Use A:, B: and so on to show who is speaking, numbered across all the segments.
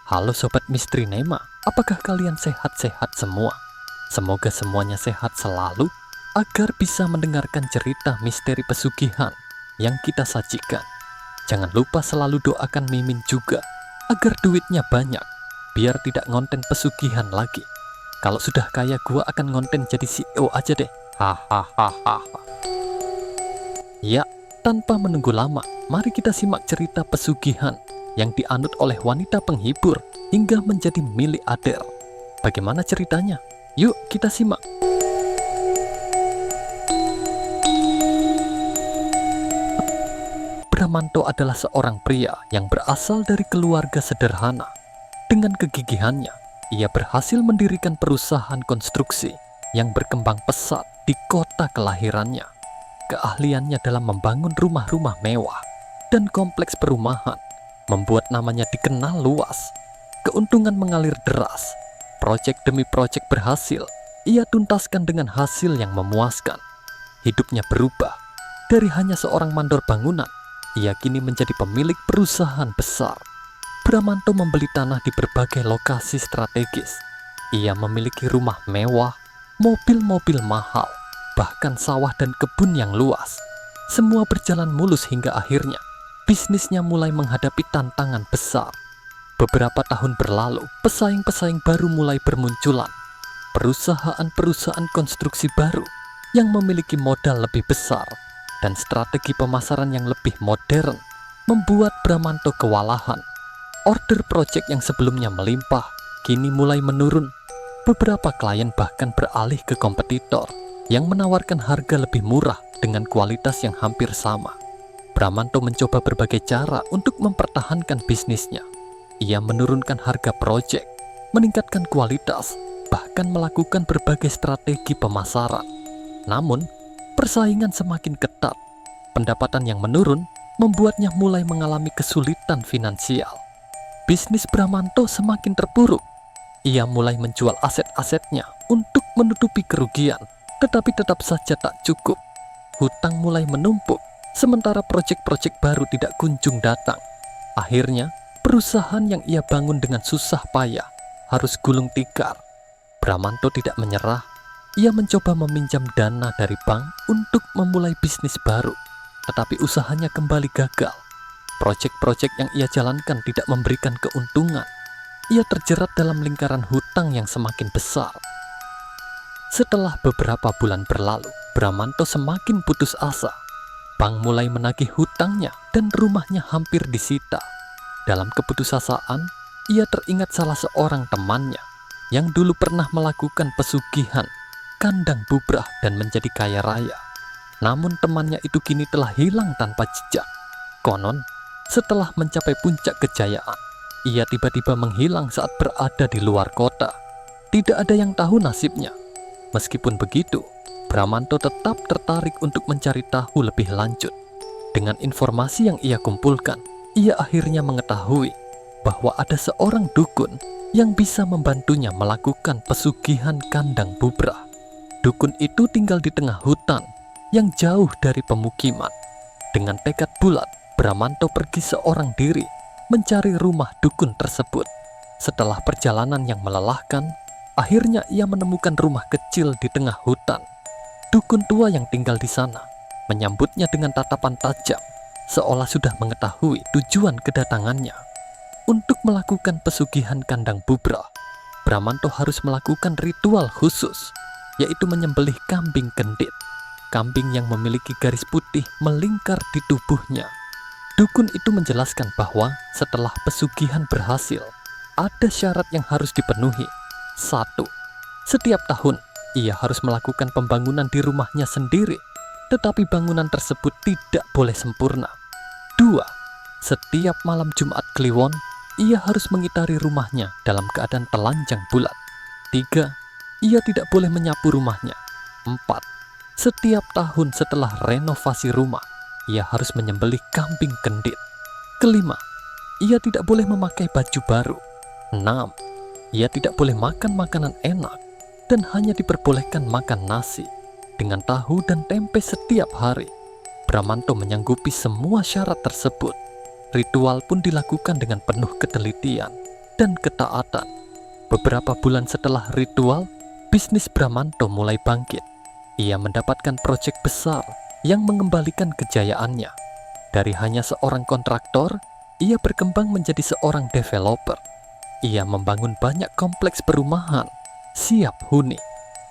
A: Halo Sobat Misteri Nema, apakah kalian sehat-sehat semua? Semoga semuanya sehat selalu agar bisa mendengarkan cerita misteri pesugihan yang kita sajikan. Jangan lupa selalu doakan Mimin juga agar duitnya banyak, biar tidak ngonten pesugihan lagi. Kalau sudah kaya gua akan ngonten jadi CEO aja deh. Hahaha. Ya, tanpa menunggu lama, mari kita simak cerita pesugihan yang dianut oleh wanita penghibur hingga menjadi miliarder. Bagaimana ceritanya? Yuk kita simak. Bramanto adalah seorang pria yang berasal dari keluarga sederhana. Dengan kegigihannya, ia berhasil mendirikan perusahaan konstruksi yang berkembang pesat di kota kelahirannya. Keahliannya dalam membangun rumah-rumah mewah dan kompleks perumahan membuat namanya dikenal luas. Keuntungan mengalir deras. Proyek demi proyek berhasil. Ia tuntaskan dengan hasil yang memuaskan. Hidupnya berubah. Dari hanya seorang mandor bangunan, ia kini menjadi pemilik perusahaan besar. Bramanto membeli tanah di berbagai lokasi strategis. Ia memiliki rumah mewah, mobil-mobil mahal, bahkan sawah dan kebun yang luas. Semua berjalan mulus hingga akhirnya bisnisnya mulai menghadapi tantangan besar. Beberapa tahun berlalu, pesaing-pesaing baru mulai bermunculan. Perusahaan-perusahaan konstruksi baru yang memiliki modal lebih besar dan strategi pemasaran yang lebih modern membuat Bramanto kewalahan. Order proyek yang sebelumnya melimpah kini mulai menurun. Beberapa klien bahkan beralih ke kompetitor yang menawarkan harga lebih murah dengan kualitas yang hampir sama. Bramanto mencoba berbagai cara untuk mempertahankan bisnisnya. Ia menurunkan harga proyek, meningkatkan kualitas, bahkan melakukan berbagai strategi pemasaran. Namun, persaingan semakin ketat. Pendapatan yang menurun membuatnya mulai mengalami kesulitan finansial. Bisnis Bramanto semakin terpuruk. Ia mulai menjual aset-asetnya untuk menutupi kerugian, tetapi tetap saja tak cukup. Hutang mulai menumpuk. Sementara proyek-proyek baru tidak kunjung datang. Akhirnya, perusahaan yang ia bangun dengan susah payah harus gulung tikar. Bramanto tidak menyerah. Ia mencoba meminjam dana dari bank untuk memulai bisnis baru. Tetapi usahanya kembali gagal. Proyek-proyek yang ia jalankan tidak memberikan keuntungan. Ia terjerat dalam lingkaran hutang yang semakin besar. Setelah beberapa bulan berlalu, Bramanto semakin putus asa. Bank mulai menagih hutangnya dan rumahnya hampir disita. Dalam keputusasaan, ia teringat salah seorang temannya yang dulu pernah melakukan pesugihan, kandang bubrah dan menjadi kaya raya. Namun temannya itu kini telah hilang tanpa jejak. Konon, setelah mencapai puncak kejayaan, ia tiba-tiba menghilang saat berada di luar kota. Tidak ada yang tahu nasibnya. Meskipun begitu, Bramanto tetap tertarik untuk mencari tahu lebih lanjut. Dengan informasi yang ia kumpulkan, ia akhirnya mengetahui bahwa ada seorang dukun yang bisa membantunya melakukan pesugihan kandang bubrah. Dukun itu tinggal di tengah hutan yang jauh dari pemukiman. Dengan tekad bulat, Bramanto pergi seorang diri mencari rumah dukun tersebut. Setelah perjalanan yang melelahkan, akhirnya ia menemukan rumah kecil di tengah hutan. Dukun tua yang tinggal di sana menyambutnya dengan tatapan tajam, seolah sudah mengetahui tujuan kedatangannya. Untuk melakukan pesugihan kandang bubrah, Bramanto harus melakukan ritual khusus, yaitu menyembelih kambing kendit. Kambing yang memiliki garis putih melingkar di tubuhnya. Dukun itu menjelaskan bahwa setelah pesugihan berhasil, ada syarat yang harus dipenuhi. 1. Setiap tahun, ia harus melakukan pembangunan di rumahnya sendiri, tetapi bangunan tersebut tidak boleh sempurna. 2. Setiap malam Jumat Kliwon, ia harus mengitari rumahnya dalam keadaan telanjang bulat. 3. Ia tidak boleh menyapu rumahnya. 4. Setiap tahun setelah renovasi rumah, ia harus menyembelih kambing kendit. 5. Ia tidak boleh memakai baju baru. 6. Ia tidak boleh makan makanan enak dan hanya diperbolehkan makan nasi dengan tahu dan tempe setiap hari. Bramanto menyanggupi semua syarat tersebut. Ritual pun dilakukan dengan penuh ketelitian. dan ketaatan. Beberapa bulan setelah ritual, bisnis Bramanto mulai bangkit. Ia mendapatkan proyek besar yang mengembalikan kejayaannya. Dari hanya seorang kontraktor, ia berkembang menjadi seorang developer. Ia membangun banyak kompleks perumahan, siap huni,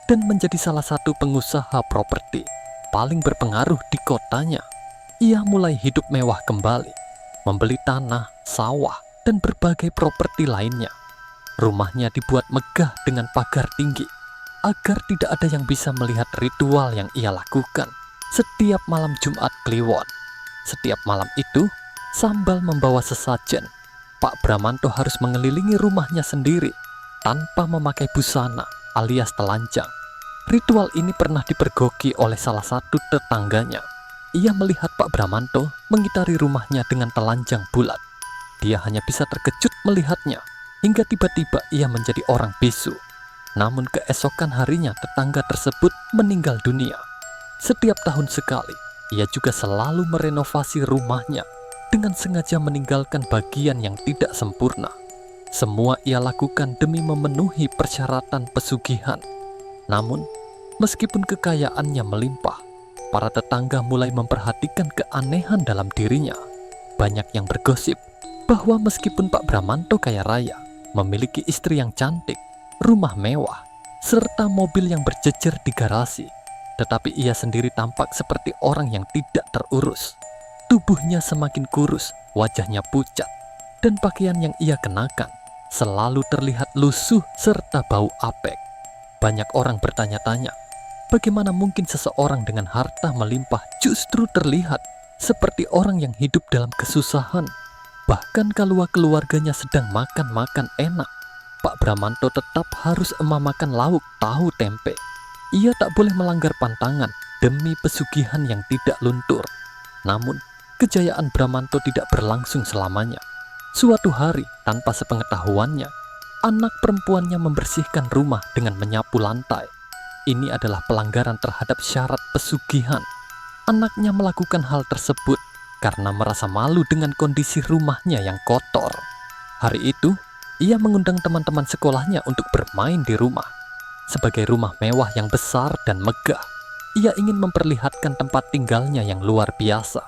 A: dan menjadi salah satu pengusaha properti paling berpengaruh di kotanya. Ia mulai hidup mewah kembali, membeli tanah, sawah, dan berbagai properti lainnya. Rumahnya dibuat megah dengan pagar tinggi, agar tidak ada yang bisa melihat ritual yang ia lakukan setiap malam Jumat Kliwon. Setiap malam itu, sambil membawa sesajen, Pak Bramanto harus mengelilingi rumahnya sendiri tanpa memakai busana alias telanjang. Ritual ini pernah dipergoki oleh salah satu tetangganya. Ia melihat Pak Bramanto mengitari rumahnya dengan telanjang bulat. Dia hanya bisa terkejut melihatnya, hingga tiba-tiba ia menjadi orang bisu. Namun keesokan harinya tetangga tersebut meninggal dunia. Setiap tahun sekali, ia juga selalu merenovasi rumahnya dengan sengaja meninggalkan bagian yang tidak sempurna. Semua ia lakukan demi memenuhi persyaratan pesugihan. Namun, meskipun kekayaannya melimpah, para tetangga mulai memperhatikan keanehan dalam dirinya. Banyak yang bergosip bahwa meskipun Pak Bramanto kaya raya, memiliki istri yang cantik, rumah mewah, serta mobil yang berjejer di garasi, tetapi ia sendiri tampak seperti orang yang tidak terurus. Tubuhnya semakin kurus, wajahnya pucat, dan pakaian yang ia kenakan selalu terlihat lusuh serta bau apek. Banyak orang bertanya-tanya, bagaimana mungkin seseorang dengan harta melimpah justru terlihat seperti orang yang hidup dalam kesusahan. Bahkan kalau keluarganya sedang makan-makan enak, Pak Bramanto tetap harus memakan lauk tahu tempe. Ia tak boleh melanggar pantangan demi pesugihan yang tidak luntur. Namun, kejayaan Bramanto tidak berlangsung selamanya. Suatu hari, tanpa sepengetahuannya, anak perempuannya membersihkan rumah dengan menyapu lantai. Ini adalah pelanggaran terhadap syarat pesugihan. Anaknya melakukan hal tersebut karena merasa malu dengan kondisi rumahnya yang kotor. Hari itu, ia mengundang teman-teman sekolahnya untuk bermain di rumah. Sebagai rumah mewah yang besar dan megah, ia ingin memperlihatkan tempat tinggalnya yang luar biasa.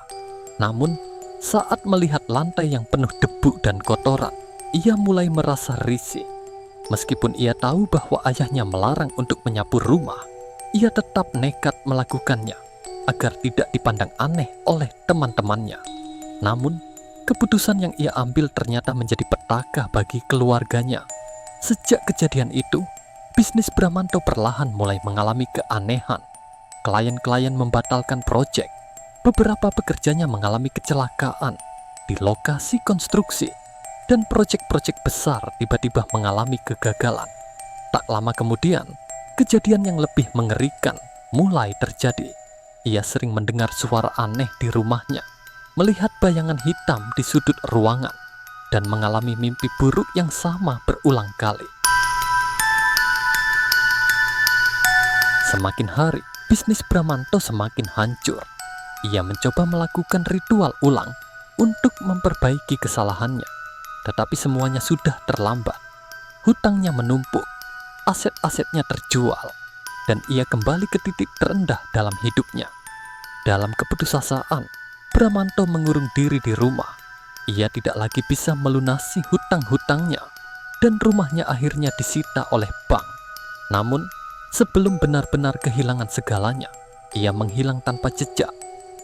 A: Namun, saat melihat lantai yang penuh debu dan kotoran, ia mulai merasa risih. Meskipun ia tahu bahwa ayahnya melarang untuk menyapu rumah, ia tetap nekat melakukannya agar tidak dipandang aneh oleh teman-temannya. Namun, keputusan yang ia ambil ternyata menjadi petaka bagi keluarganya. Sejak kejadian itu, bisnis Bramanto perlahan mulai mengalami keanehan. Klien-klien membatalkan proyek. Beberapa pekerjanya mengalami kecelakaan di lokasi konstruksi, dan proyek-proyek besar tiba-tiba mengalami kegagalan. Tak lama kemudian, kejadian yang lebih mengerikan mulai terjadi. Ia sering mendengar suara aneh di rumahnya, melihat bayangan hitam di sudut ruangan, dan mengalami mimpi buruk yang sama berulang kali. Semakin hari, bisnis Bramanto semakin hancur. Ia mencoba melakukan ritual ulang untuk memperbaiki kesalahannya, tetapi semuanya sudah terlambat. Hutangnya menumpuk, aset-asetnya terjual, dan ia kembali ke titik terendah dalam hidupnya. Dalam keputusasaan, Bramanto mengurung diri di rumah. Ia tidak lagi bisa melunasi hutang-hutangnya, dan rumahnya akhirnya disita oleh bank. Namun, sebelum benar-benar kehilangan segalanya, ia menghilang tanpa jejak,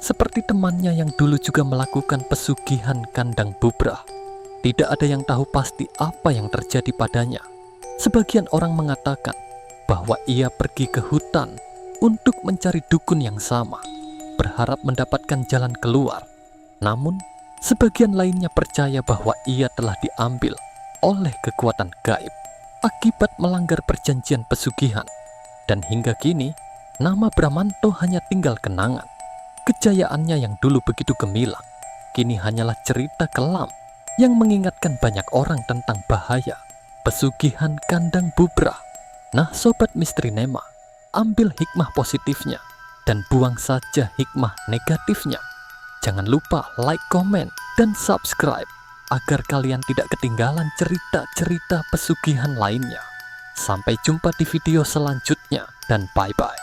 A: seperti temannya yang dulu juga melakukan pesugihan kandang bubrah. Tidak ada yang tahu pasti apa yang terjadi padanya. Sebagian orang mengatakan bahwa ia pergi ke hutan untuk mencari dukun yang sama, berharap mendapatkan jalan keluar. Namun, sebagian lainnya percaya bahwa ia telah diambil oleh kekuatan gaib akibat melanggar perjanjian pesugihan. Dan hingga kini, nama Bramanto hanya tinggal kenangan. Kejayaannya yang dulu begitu gemilang, kini hanyalah cerita kelam yang mengingatkan banyak orang tentang bahaya pesugihan kandang bubrah. Nah, Sobat Misteri Nema, ambil hikmah positifnya dan buang saja hikmah negatifnya. Jangan lupa like, komen, dan subscribe agar kalian tidak ketinggalan cerita-cerita pesugihan lainnya. Sampai jumpa di video selanjutnya dan bye-bye.